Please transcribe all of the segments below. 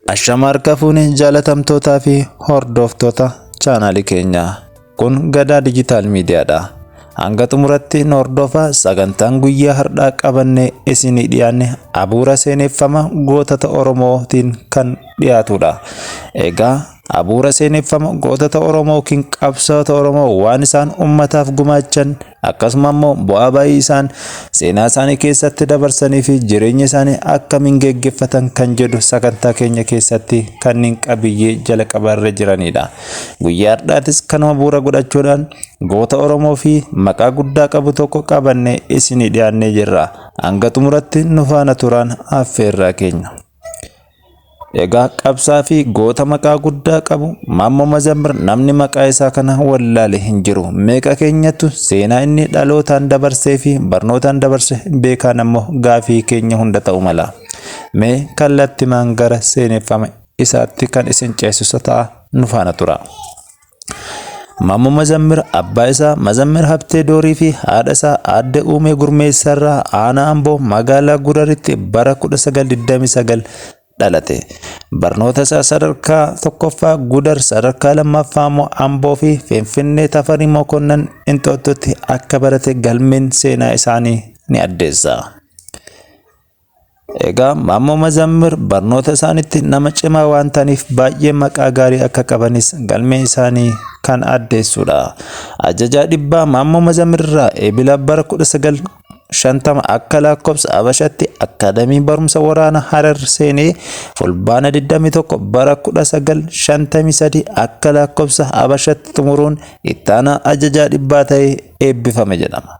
Ashama harka fuuni jaalatamtootaa fi hordoftoota chaanaalii keenyaa. Kun Gadaa Digital Miidiyaadha. Hanga xumuratti nu hordofaa. Sagantaan guyyaa har'aa qabannee isinii dhiyaanne abuura seeneffama gootota Oromootiin kan dhiyaatudha. Egaa abuura seeneffama gootota Oromootiin qabsaa'ota Oromoo waan isaan ummataaf gumaachan akkasumas immoo bu'aa bayii isaan seenaa isaanii keessatti dabarsanii fi jireenya isaanii akkamiin geggeeffatan kan jedhu sagantaa keenya keessatti kanneen qabiyyee jala qabarra jiranidha. Guyyaa har'aatis kanuma bu'uura godhachuudhaan goota Oromoo fi maqaa guddaa qabu tokko qabannee isinii dhiyaannee jirra. Hanga xumuratti nu faana turaan affeerraa keenya. Egaa qabsaa fi goota maqaa guddaa qabu Maammoo Mazammir namni maqaa isaa kana wallaale hin jiru. Meeqa keenyattu seenaa inni dhalootaan dabarsee fi barnootaan dabarse beekaan ammoo gaafii keenya hunda ta'u mala. Mee kallattimaan gara seeneffama isaatti kan isin ceesisu ta'a nu faana tura. Maammoo Mazammir abbaa isaa Mazammir Habtee Doorii fi haadha isaa Aadde Uumee Gurmeessarraa aanaa Amboo magaalaa Guraritti bara 1929 dhalate. Barnoota isaa sadarkaa tokkoffaa Gudar, sadarkaa lammaffaa immoo Amboo fi Finfinnee Tafarii Mokonnon Inxooxxootti akka barate galmeen seenaa isaanii ni addeessa. Egaa Maammoo Mazammir barnoota isaaniitti nama cimaa waan ta'aniif baay'ee maqaa gaarii akka qabanis galmeen isaanii kan addeessudha. Ajajaa dhibbaa Maammoo Mazammir irraa eebila bara 1950 akka lakkoofsa Habashaatti Akaadamii Barumsa Waraanaa Harar seenee fulbaana 21 bara 1953 akka lakkoofsa Habashaatti xumuruun ittaanaa ajajaa dhibbaa ta'ee eebbifame jedhama.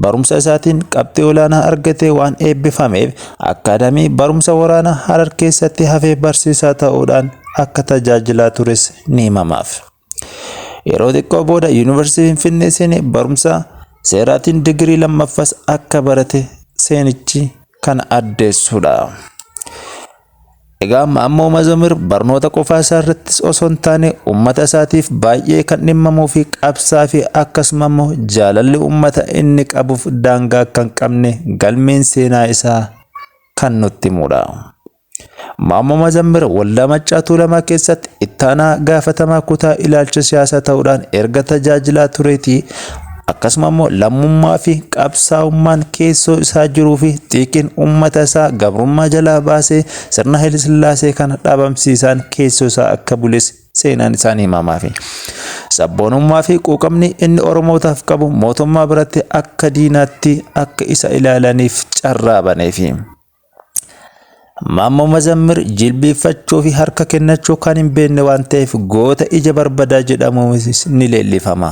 Barumsa isaatiin qabxii olaanaa argatee waan eebbifameef Akaadamii Barumsa Waraanaa Harar keessatti hafee barsiisaa ta'uudhaan akka tajaajilaa tures ni himamaaf. Yeroo xiqqoo booda Yuunivarsiitii Finfinnee seenee barumsa seeraatiin digirii lammaffas akka barate seenichi kan addeessudha. Egaa Maammoo Mazammir barnoota qofaa isaa irrattis osoo hin taane uummata isaatiif baay'ee kan dhimmamuu fi qabsaa fi akkasumas immoo jaalalli uummata inni qabuuf daangaa kan qabne galmeen seenaa isaa kan nutti himudha. Maammoo Mazammir waldaa Maccaa Tuulamaa keessatti ittaanaa gaafatamaa kutaa ilaalcha siyaasaa ta'uudhaan erga tajaajilaa tureetii akkasumas immoo lammummaa fi qabsaa'ummaan keessoo isaa jiruu fi xiiqiin uummata isaa gabrummaa jalaa baasee sirna Haayile Sillaasee kana dhabamsiisaan keessoo isaa akka bules seenaan isaanii himamaa fi sabboonummaa fi quuqamni inni Oromootaaf qabu mootummaa biratti akka diinaatti akka isa ilaalaniif carraa baneefi. Maammoo Mazammir jilbeeffachuu fi harka kennachuu kan hin beekne waan ta'eef goota ija barbadaa jedhamuunis ni leellifama.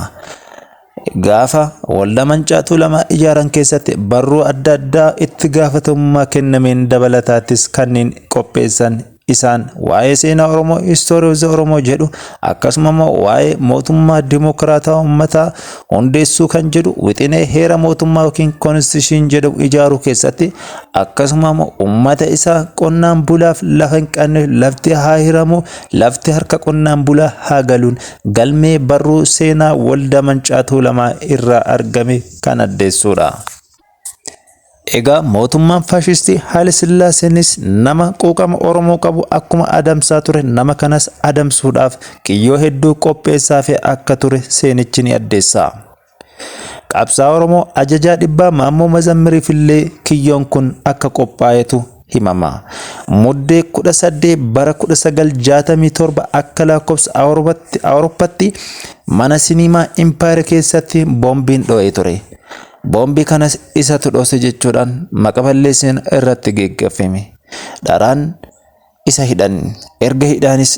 Gaafa waldaa Maccaa Tuulamaa ijaaran keessatti barruu adda addaa itti gaafatamummaa kennameen dabalataattis kanneen qopheessan isaan waa'ee seenaa Oromoo, Historii Oromoo jedhu akkasumas immoo waa'ee mootummaa dimokiraataa uummataa hundeessuu kan jedhu wixinee heera mootummaa yookiin konstitushiin jedhamu ijaaruu keessatti akkasumas immoo uummata isaa qonnaan bulaaf lafa hin qabneef lafti haa hiramu, lafti harka qonnaan bulaa haa galuun galmee barruu seenaa waldaa Maccaa Tuulamaa irraa argame kan addeessudha. Egaa mootummaan faashistii Haayile Sillaaseenis nama quuqama Oromoo qabu akkuma adamsaa ture nama kanas adamsuudhaaf kiyyoo hedduu qopheessaa fi akka ture seenichi ni addeessa. Qabsaa Oromoo ajajaa dhibbaa Maammoo Mazammiriif illee kiyyoon kun akka qophaa'etu himama. Muddee 18 bara 1967 akka lakkoofsa Awurooppaatti mana siniimaa Impaayir keessatti boombiin dho'ee ture. Boombii kanas isatu dhoose jechuudhaan maqaa balleessan irratti geggeeffame. Dharaan isa hidhan erga hidhaanis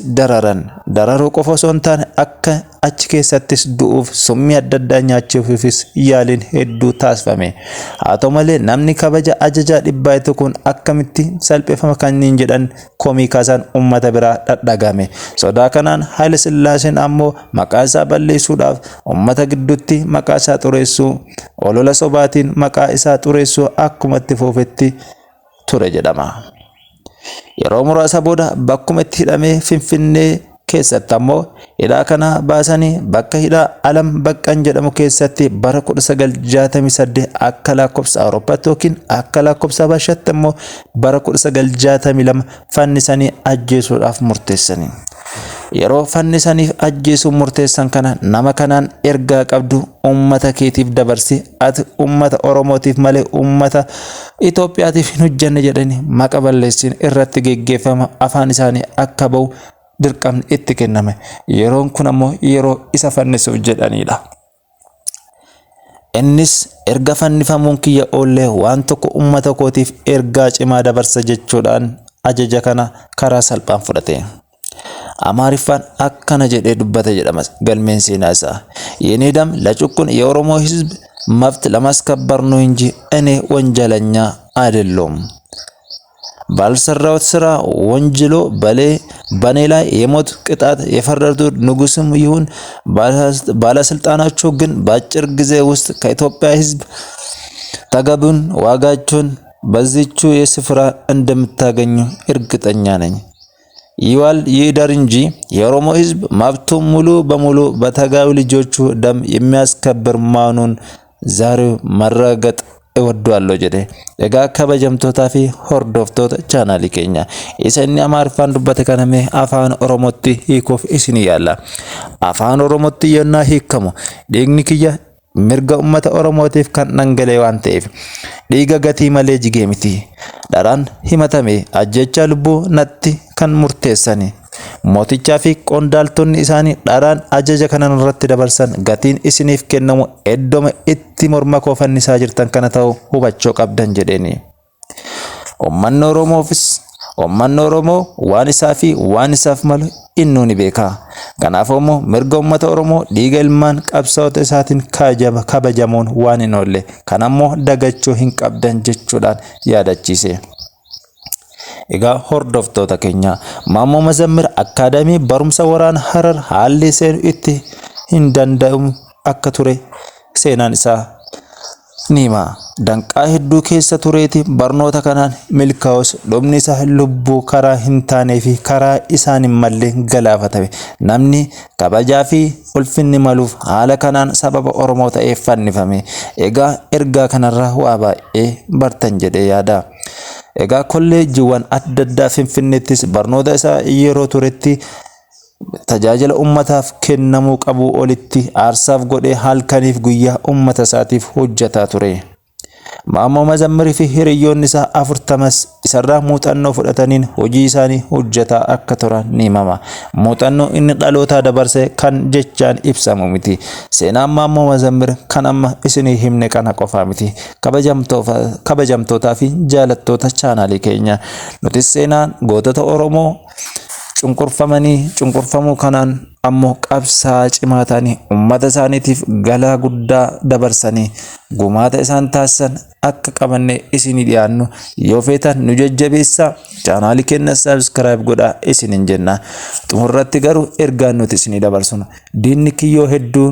dararuu qofa osoo hin taane akka achi keessattis du'uuf summii adda addaa nyaachuufis yaaliin hedduu taasifame. Haa ta'u malee namni kabaja ajajaa dhibbaa itti kun akkamitti salphifama kanneen jedhan komii kaasaan uummata biraa dhadhagame. Sodaa kanaan Haayile Sillaaseen ammoo maqaa isaa balleessuudhaaf uummata gidduutti maqaa isaa xureessuu olola sobaatiin maqaa isaa xureessuu akkuma itti fufetti ture jedhama. Yeroo muraasa booda bakkuma itti hidhamee Finfinnee keessatti ammoo hidhaa kana baasanii bakka hidhaa Alam Baqqaan jedhamu keessatti bara 1968 akka lakkoofsa Awurooppaatti yookiin akka lakkoofsa Habashaatti ammoo bara 1962 fannisanii ajjeesuudhaaf murteessanii. Yeroo fannisaniif ajjeesuu murteessan kana nama kanaan ergaa qabdu ummata keetiif dabarsi, ati ummata Oromootiif malee ummata Itoophiyaatiif hin hojjenne jedhanii maqa balleessin irratti geggeeffama afaan isaanii akka ba'u dirqamni itti kenname. Yeroon kun ammoo yeroo isa fannisuuf jedhanidha. Innis erga fannifamuun kiyya oollee waan tokko ummata kootiif ergaa cimaa dabarsa jechuudhaan ajaja kana karaa salphaan fudhate. Amaariffaan akkana jedhee dubbate jedhamas galmeen seenaa isaa. የኔ ደም ለጭቁን የኦሮሞ ህዝብ መብት ለማስከበር ነው እንጂ እኔ ወንጀለኛ አይደለሁም። ባልሰራሁት ስራ ወንጅሎ በኔ ላይ የሞት ቅጣት የፈረዱት ንጉስም ይሁን ባለስልጣናቸው ግን በአጭር ጊዜ ውስጥ ከኢትዮጵያ ህዝብ ተገቢውን ዋጋቸውን በዚቹ የስፍራ እንደምታገኙ እርግጠኛ ነኝ። ይዋል ይደር እንጂ የኦሮሞ ህዝብ መብቱ ሙሉ በሙሉ በተጋዩ ልጆቹ ደም የሚያስከብር መሆኑን ዛሬ መረጋገጥ እወዳለሁ ጀዴ እጋ ከበጀምቶታፊ ሆርዶፍቶት ቻናል ይከኛ ኢሰኒ አማርፋን ዱበተ ከነሜ አፋን ኦሮሞቲ ሂኮፍ ኢስኒ ያላ አፋን ኦሮሞቲ የና ሂከሙ ዴግኒክያ mirga ummata Oromootiif kan dhangalee waan ta'eef dhiiga gatii malee jigee miti. Dharaan himatame ajjecha lubbuu natti kan murteessani. Mootichaa fi qondaaltonni isaanii dharaan ajaja kanan irratti dabarsan gatiin isiniif kennamu eddoma itti morma koo fannisaa jirtan kana ta'uu hubachuu qabdan jedheeni. Uummanni Oromoo waan isaa fi waan isaaf malu innuu ni beeka. Kanaaf immoo mirga uummata Oromoo dhiiga ilmaan qabsaa'ota isaatiin kabajamuun waan hin oolle kan ammoo dagachuu hin qabdan jechuudhaan yaadachiise. Egaa hordoftoota keenya Maammoo Mazammir Akaadaamii Barumsa Waraana Harar haalli seenuu itti hin danda'amu akka ture seenaan isaa nima. Danqaa hedduu keessa tureeti barnoota kanaan milkaa'us dhumni isaa lubbuu karaa hin taanee fi karaa isaan hin malle galaafatame. Namni kabajaa fi ulfinni maluuf haala kanaan sababa Oromoo ta'ee fannifame. Egaa ergaa kanarraa waa baay'ee bartan jedhee yaada. Egaa kolleejjiiwwan adda addaa Finfinneettis barnoota isaa yeroo turetti tajaajila ummataaf kennamuu qabu olitti aarsaaf godhee halkaniif guyyaa ummata isaatiif hojjetaa ture. Maammoo Mazammirii fi hiriyoonni isaa 40 isarraa muuxannoo fudhataniin hojii isaanii hojjetaa akka turan ni himama. Muuxannoo inni dhalootaa dabarse kan jechaan ibsamu miti. Seenaan Maammoo Mazammir kan amma isinii himne kana qofaa miti. Kabajamtootaa fi jaalattoota chaanaalii keenya nuti seenaan gootota Oromoo cunqurfamuu kanaan ammoo qabsaa cimaa ta'anii ummata isaaniitiif galaa guddaa dabarsanii gumaata isaan taasisan akka qabanne isinii dhiyaannu yoo feetan nu jajjabeessaa chaanaalii keenya subscribe godhaa isiniin jenna. Xumurratti garuu ergaan nuti isinii dabarsinu diinni kiyyoo hedduu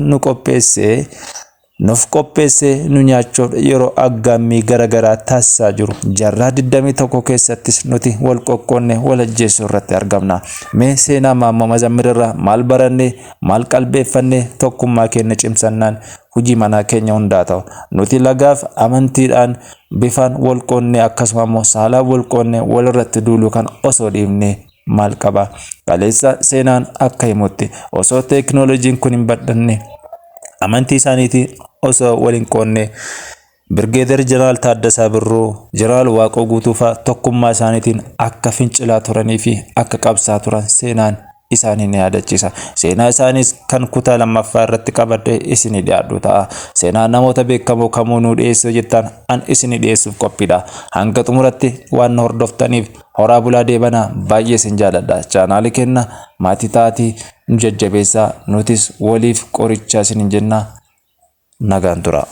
nuuf qopheesse nu nyaachuuf yeroo aggaammii garagaraa taasisaa jiru. Jaarraa 21 keessattis nuti wal qoqqoonne wal ajjeesuu irratti argamna. Mee seenaa Maammoo Mazammir irraa maal baranne maal qalbeeffanne tokkummaa keenya cimsannaan hojii manaa keenya hundaa ta'u. Nuti lagaaf amantiidhaan bifaan wal qoonnee akkasuma immoo saalaan wal qoonnee wal irratti duuluu kan osoo dhiifne maal qaba. Kaleessa seenaan akka himutti osoo teekinooloojiin kun hin badhanne amantii isaaniitii osoo waliin qoonne Birgeeder Jeneraal Taaddasaa Birruu, Jeneraal Waaqoo Guutuufaa tokkummaa isaaniitiin akka fincilaa turanii fi akka qabsaa turan seenaan isaanii ni yaadachiisa. Seenaa isaaniis kan kutaa lammaffaa irratti qabadde isinii dhiyaadhu ta'a. Seenaa namoota beekamoo kamuu nu dhiyeessuu jettan an isinii dhiyeessuuf qophiidha. Hanga xumuratti waan hordoftaniif horaa bulaa deebanaa baay'ee isin jaaladha. Chaanaalii keenya maatii taatii nu jajjabeessaa nutis waliif qorichaa isin jenna. Nagaan tura.